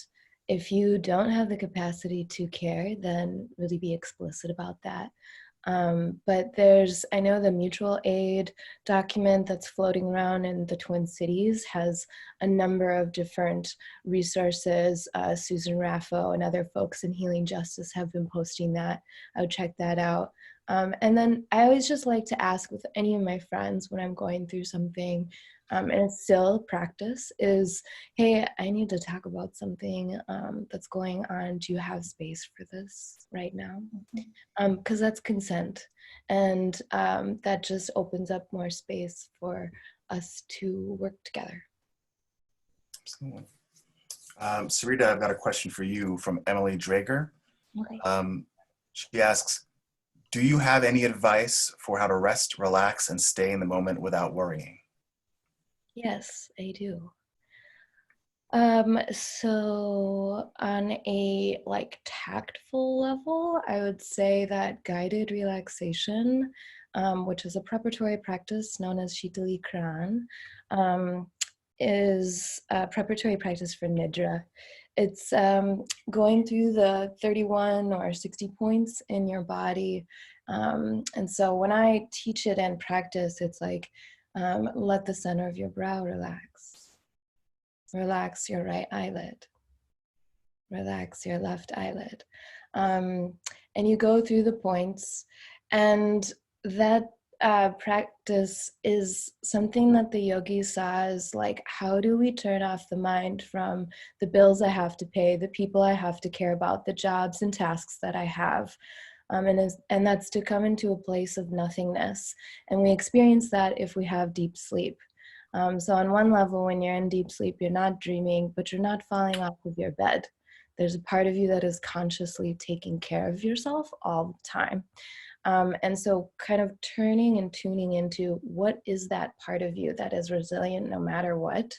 if you don't have the capacity to care, then really be explicit about that. But I know the mutual aid document that's floating around in the Twin Cities has a number of different resources. Susan Raffo and other folks in Healing Justice have been posting that. I would check that out. And then I always just like to ask with any of my friends when I'm going through something, and it's still practice, is, hey, I need to talk about something that's going on. Do you have space for this right now? Because that's consent. And that just opens up more space for us to work together. Absolutely. Serita, I've got a question for you from Emily Drager. Okay. She asks, do you have any advice for how to rest, relax, and stay in the moment without worrying? Yes, I do. So on a tactful level, I would say that guided relaxation, which is a preparatory practice known as Shitali Kran, is a preparatory practice for Nidra. It's going through the 31 or 60 points in your body. And so when I teach it and practice, it's like, let the center of your brow relax. Relax your right eyelid. Relax your left eyelid. And you go through the points, and that practice is something that the yogi saw as like, how do we turn off the mind from the bills I have to pay, the people I have to care about, the jobs and tasks that I have. And that's to come into a place of nothingness. And we experience that if we have deep sleep. So on one level, when you're in deep sleep, you're not dreaming, but you're not falling off of your bed. There's a part of you that is consciously taking care of yourself all the time. And so kind of turning and tuning into what is that part of you that is resilient no matter what.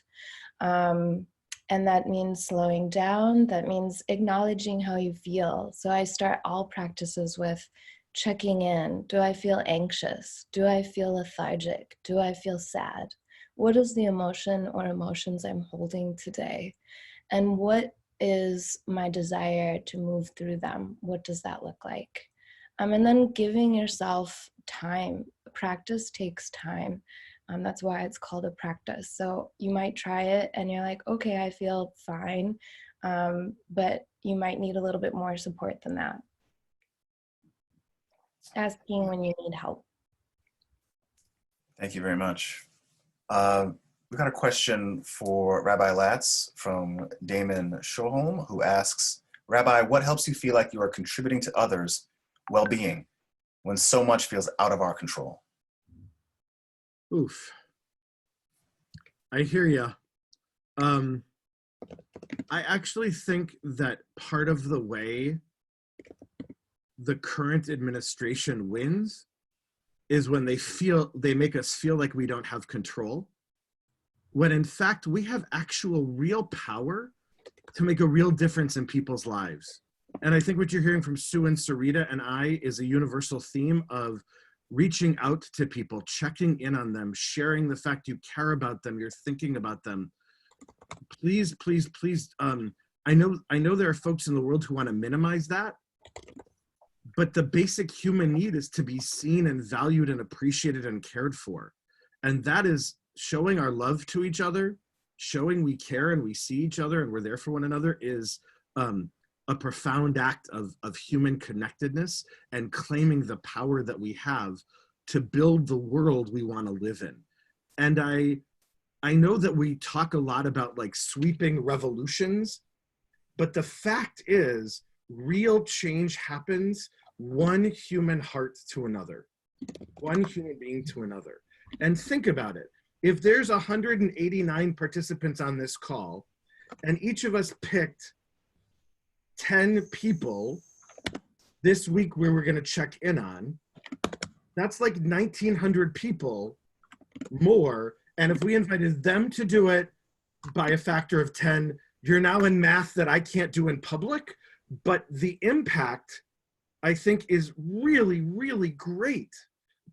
And that means slowing down. That means acknowledging how you feel. So I start all practices with checking in. Do I feel anxious? Do I feel lethargic? Do I feel sad? What is the emotion or emotions I'm holding today? And what is my desire to move through them? What does that look like? And then giving yourself time. Practice takes time. That's why it's called a practice. So you might try it and you're like, okay, I feel fine. But you might need a little bit more support than that. Asking when you need help. Thank you very much. We've got a question for Rabbi Latz from Damon Schoholm, who asks, Rabbi, what helps you feel like you are contributing to others' well-being when so much feels out of our control? Oof. I hear ya. I actually think that part of the way the current administration wins is when they make us feel like we don't have control, when in fact we have actual real power to make a real difference in people's lives. And I think what you're hearing from Sue and Serita and I is a universal theme of reaching out to people, checking in on them, sharing the fact you care about them, you're thinking about them. Please, please, please. I know there are folks in the world who want to minimize that, but the basic human need is to be seen and valued and appreciated and cared for. And that is showing our love to each other, showing we care and we see each other and we're there for one another is a profound act of human connectedness and claiming the power that we have to build the world we want to live in. And I know that we talk a lot about like sweeping revolutions, but the fact is real change happens one human heart to another, one human being to another. And think about it. If there's 189 participants on this call and each of us picked 10 people this week we were going to check in on, That's like 1,900 people more. And if we invited them to do it by a factor of 10, you're now in math that I can't do in public, but the impact, I think, is really, really great.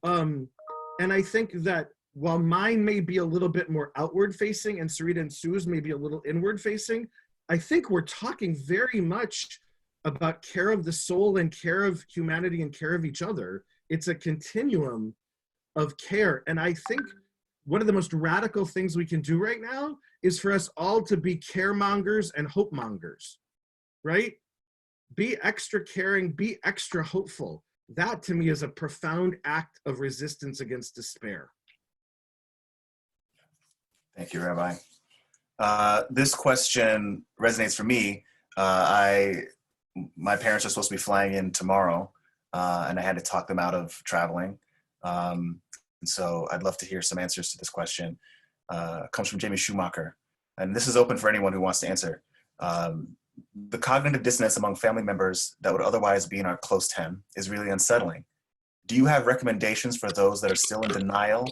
And I think that while mine may be a little bit more outward facing and Serita and Sue's may be a little inward facing, I think we're talking very much about care of the soul and care of humanity and care of each other. It's a continuum of care. And I think one of the most radical things we can do right now is for us all to be caremongers and hope mongers, right? Be extra caring, be extra hopeful. That to me is a profound act of resistance against despair. Thank you, Rabbi. This question resonates for me. My parents are supposed to be flying in tomorrow, and I had to talk them out of traveling. And so I'd love to hear some answers to this question. It comes from Jamie Schumacher, and this is open for anyone who wants to answer. The cognitive dissonance among family members that would otherwise be in our close 10 is really unsettling. Do you have recommendations for those that are still in denial,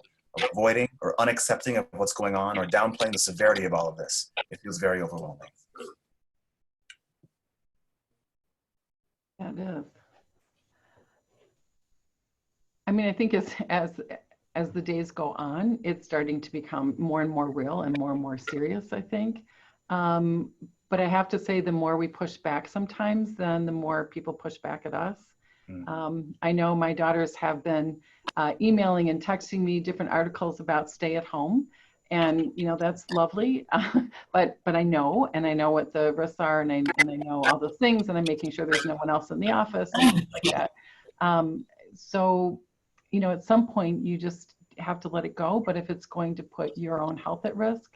avoiding, or unaccepting of what's going on, or downplaying the severity of all of this? It feels very overwhelming. Yeah, it is. I mean, I think as the days go on, it's starting to become more and more real and more serious, I think. But I have to say, the more we push back sometimes, then the more people push back at us. I know my daughters have been emailing and texting me different articles about stay at home. And, you know, that's lovely. But I know, and I know what the risks are, and I know all those things, and I'm making sure there's no one else in the office and things like that. So, you know, at some point you just have to let it go. But if it's going to put your own health at risk,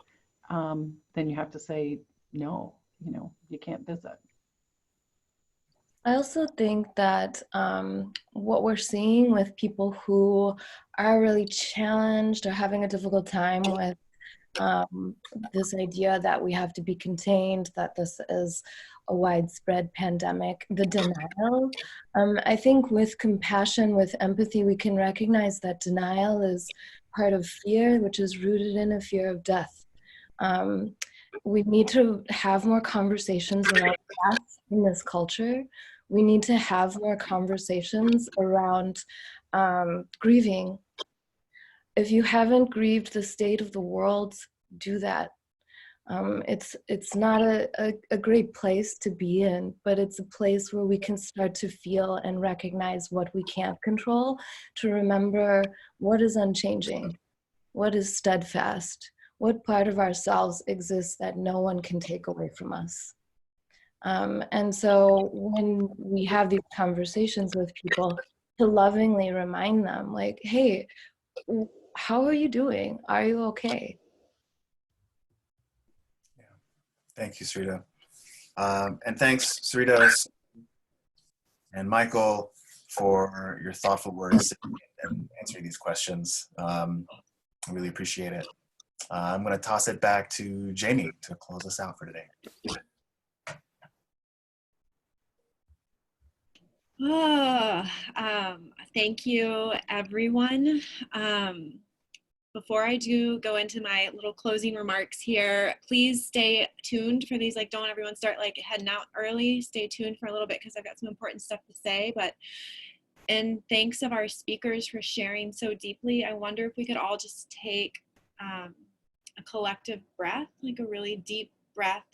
then you have to say, no, you know, you can't visit. I also think that what we're seeing with people who are really challenged or having a difficult time with this idea that we have to be contained, that this is a widespread pandemic, the denial. I think with compassion, with empathy, we can recognize that denial is part of fear, which is rooted in a fear of death. We need to have more conversations around death in this culture. We need to have more conversations around grieving. If you haven't grieved the state of the world, do that. It's not a great place to be in, but it's a place where we can start to feel and recognize what we can't control, to remember what is unchanging, what is steadfast, what part of ourselves exists that no one can take away from us. And so when we have these conversations with people, to lovingly remind them, like, hey, how are you doing? Are you okay? Yeah. Thank you, Serita. And thanks, Serita and Michael, for your thoughtful words and answering these questions. I really appreciate it. I'm going to toss it back to Jamie to close us out for today. Thank you, everyone. Before I do go into my little closing remarks here, please stay tuned for these. Like, don't everyone start like heading out early. Stay tuned for a little bit because I've got some important stuff to say. But in thanks of our speakers for sharing so deeply, I wonder if we could all just take a collective breath, like a really deep breath.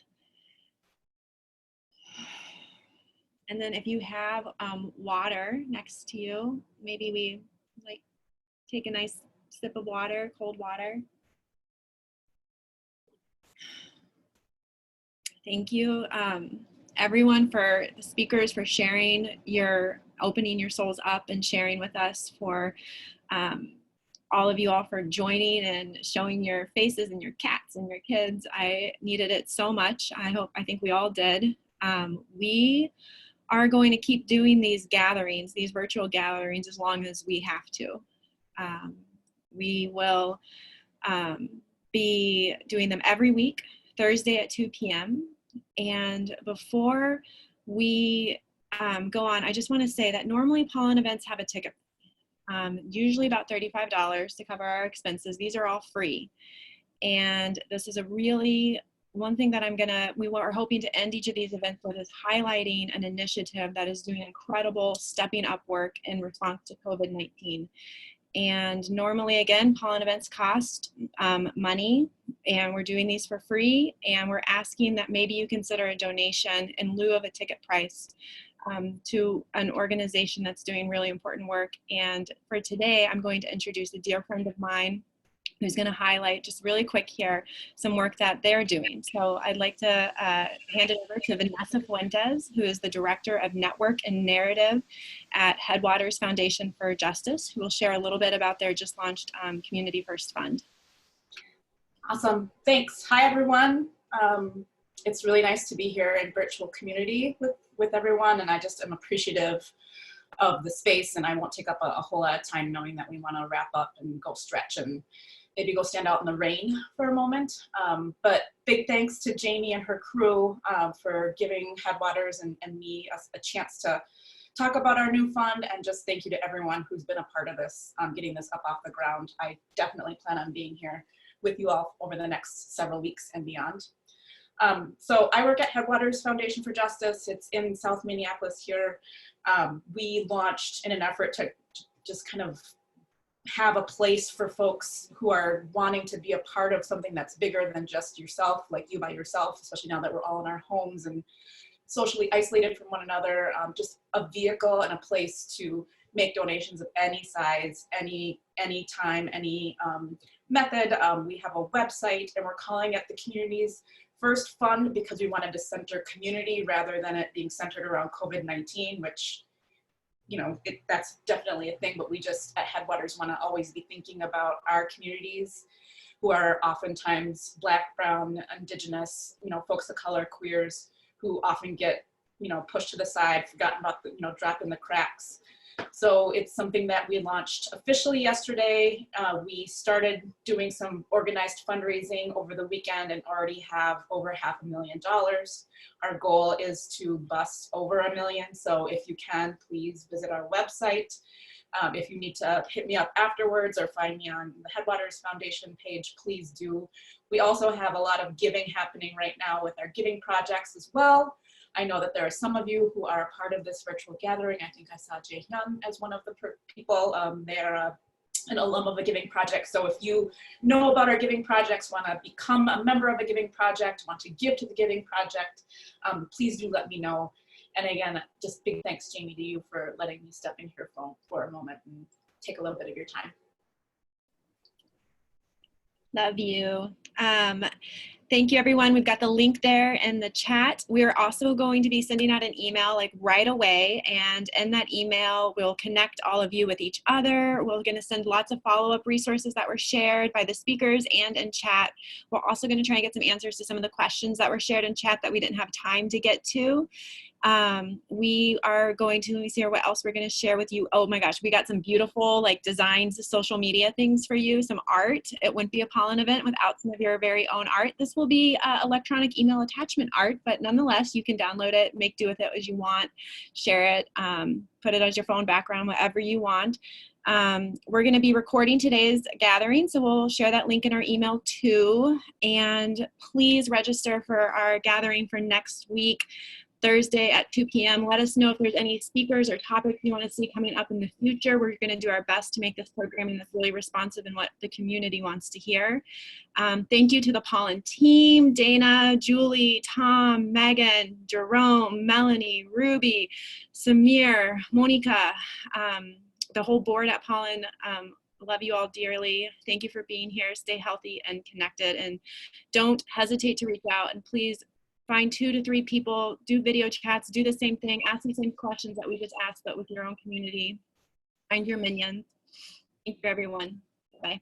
And then if you have water next to you, maybe we like take a nice sip of water, cold water. Thank you, everyone, for the speakers, for sharing opening your souls up and sharing with us, for all of you all for joining and showing your faces and your cats and your kids. I needed it so much. I think we all did. We are going to keep doing these gatherings, these virtual gatherings, as long as we have to. We will be doing them every week, Thursday at 2 p.m. And before we go on, I just want to say that normally Pollen events have a ticket. usually about $35 to cover our expenses. These are all free. And this is a really, one thing that we are hoping to end each of these events with is highlighting an initiative that is doing incredible stepping up work in response to COVID-19. And normally, again, pollen events cost money, and we're doing these for free. And we're asking that maybe you consider a donation in lieu of a ticket price to an organization that's doing really important work. And for today, I'm going to introduce a dear friend of mine who's going to highlight, just really quick here, some work that they're doing. So I'd like to hand it over to Vanessa Fuentes, who is the Director of Network and Narrative at Headwaters Foundation for Justice, who will share a little bit about their just launched Community First Fund. Awesome, thanks. Hi, everyone. It's really nice to be here in virtual community with everyone, and I just am appreciative of the space, and I won't take up a whole lot of time knowing that we want to wrap up and go stretch and maybe go stand out in the rain for a moment. But big thanks to Jamie and her crew for giving Headwaters and me a chance to talk about our new fund, and just thank you to everyone who's been a part of this, getting this up off the ground. I definitely plan on being here with you all over the next several weeks and beyond. So I work at Headwaters Foundation for Justice. It's in South Minneapolis here. We launched in an effort to just kind of have a place for folks who are wanting to be a part of something that's bigger than just yourself, like you by yourself, especially now that we're all in our homes and socially isolated from one another. Just a vehicle and a place to make donations of any size, any time, any method. We have a website, and we're calling it the Community's First Fund because we wanted to center community rather than it being centered around COVID-19, which, you know, that's definitely a thing, but we just at Headwaters want to always be thinking about our communities who are oftentimes Black, Brown, Indigenous, you know, folks of color, queers, who often get, you know, pushed to the side, forgotten about, the, you know, dropped in the cracks. So it's something that we launched officially yesterday. We started doing some organized fundraising over the weekend and already have over $500,000. Our goal is to bust over $1 million. So if you can, please visit our website. If you need to hit me up afterwards or find me on the Headwaters Foundation page, please do. We also have a lot of giving happening right now with our giving projects as well. I know that there are some of you who are a part of this virtual gathering. I think I saw Jay Hyun as one of the people. They're an alum of a giving project. So if you know about our giving projects, want to become a member of a giving project, want to give to the giving project, please do let me know. And again, just big thanks, Jamie, to you for letting me step in here for a moment and take a little bit of your time. Love you. Thank you, everyone. We've got the link there in the chat. We're also going to be sending out an email like right away. And in that email, we'll connect all of you with each other. We're going to send lots of follow-up resources that were shared by the speakers and in chat. We're also going to try and get some answers to some of the questions that were shared in chat that we didn't have time to get to. We are going to, let me see here what else we're going to share with you. Oh my gosh, we got some beautiful like designs, social media things for you, some art. It wouldn't be a pollen event without some of your very own art. This will be electronic email attachment art, but nonetheless, you can download it, make do with it as you want, share it, put it as your phone background, whatever you want. We're going to be recording today's gathering, so we'll share that link in our email too. And please register for our gathering for next week, Thursday at 2 p.m. Let us know if there's any speakers or topics you want to see coming up in the future. We're going to do our best to make this programming that's really responsive and what the community wants to hear. Thank you to the Pollen team, Dana, Julie, Tom, Megan, Jerome, Melanie, Ruby, Samir, Monica, the whole board at Pollen. Love you all dearly. Thank you for being here. Stay healthy and connected, and don't hesitate to reach out, and please find 2 to 3 people, do video chats, do the same thing, ask the same questions that we just asked, but with your own community. Find your minions. Thank you, everyone. Bye.